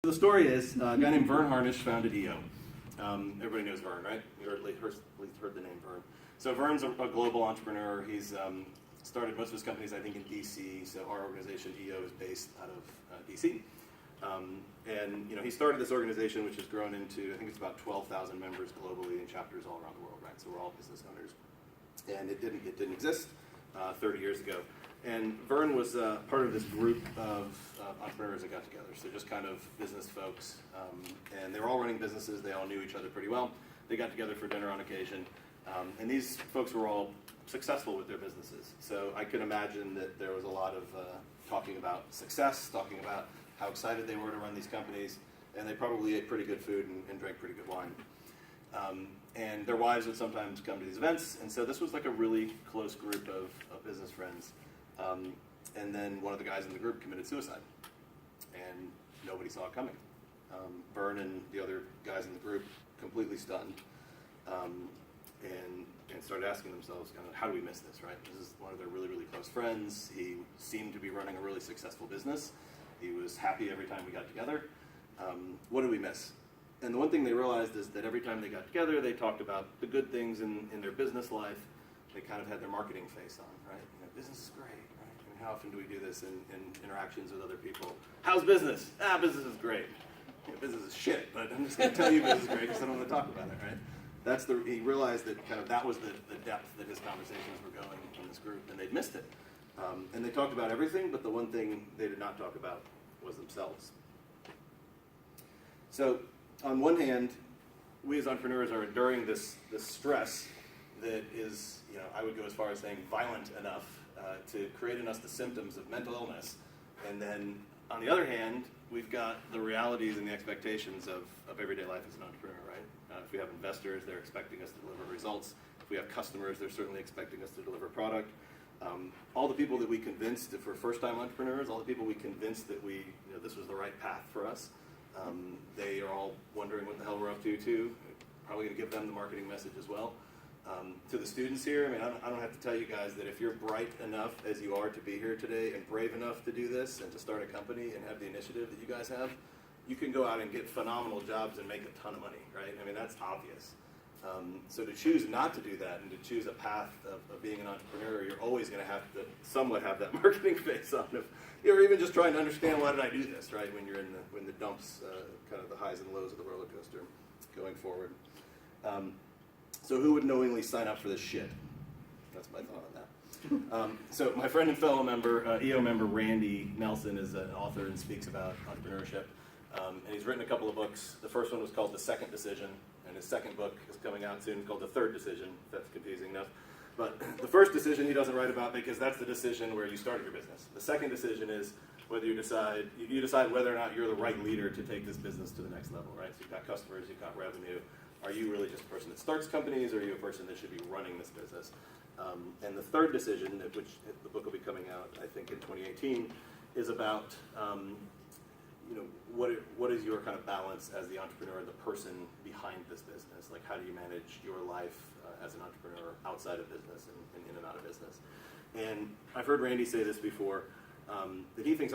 The story is a guy named Vern Harnish founded EO. Everybody knows Vern, right? You at least heard the name Vern. So Vern's a global entrepreneur. He's started most of his companies, I think, in DC. So our organization, EO, is based out of DC. And he started this organization, which has grown into, I think it's about 12,000 members globally in chapters all around the world, right? So we're all business owners. And it didn't exist 30 years ago. And Vern was part of this group of entrepreneurs that got together. So just kind of business folks. And they were all running businesses. They all knew each other pretty well. They got together for dinner on occasion. And these folks were all successful with their businesses. So I can imagine that there was a lot of talking about success, talking about how excited they were to run these companies. And they probably ate pretty good food and drank pretty good wine. And their wives would sometimes come to these events. And so this was like a really close group of business friends. And then one of the guys in the group committed suicide, and nobody saw it coming. Vern and the other guys in the group completely stunned, and started asking themselves, kind of, how do we miss this, right? This is one of their really, really close friends. He seemed to be running a really successful business. He was happy every time we got together. What did we miss? And the one thing they realized is that every time they got together, they talked about the good things in their business life. They kind of had their marketing face on, right? Business is great, right? I mean, how often do we do this in interactions with other people? How's business? Business is great. Business is shit, but I'm just going to tell you business is great because I don't want to talk about it, right? He realized that kind of that was the depth that his conversations were going in this group, and they'd missed it. And they talked about everything, but the one thing they did not talk about was themselves. So on one hand, we as entrepreneurs are enduring this stress that is, I would go as far as saying violent enough to create in us the symptoms of mental illness. And then, on the other hand, we've got the realities and the expectations of everyday life as an entrepreneur, right? If we have investors, they're expecting us to deliver results. If we have customers, they're certainly expecting us to deliver product. All the people that we convinced, if we're first-time entrepreneurs, all the people we convinced that this was the right path for us, they are all wondering what the hell we're up to, too. Probably going to give them the marketing message as well. To the students here, I mean, I don't have to tell you guys that if you're bright enough as you are to be here today and brave enough to do this and to start a company and have the initiative that you guys have, you can go out and get phenomenal jobs and make a ton of money, right? I mean, that's obvious. So to choose not to do that and to choose a path of being an entrepreneur, you're always going to have to somewhat have that marketing face on it. You're even just trying to understand, why did I do this, right? When you're in the dumps, kind of the highs and lows of the roller coaster going forward. So who would knowingly sign up for this shit? That's my thought on that. So my friend and fellow member, EO member Randy Nelson, is an author and speaks about entrepreneurship. And he's written a couple of books. The first one was called The Second Decision, and his second book is coming out soon called The Third Decision, if that's confusing enough. But the first decision he doesn't write about because that's the decision where you started your business. The second decision is whether you decide whether or not you're the right leader to take this business to the next level, right? So you've got customers, you've got revenue. Are you really just a person that starts companies, or are you a person that should be running this business? And the third decision, which the book will be coming out, I think, in 2018, is about what is your kind of balance as the entrepreneur, the person behind this business? Like, how do you manage your life as an entrepreneur outside of business and in and out of business? And I've heard Randy say this before, that he thinks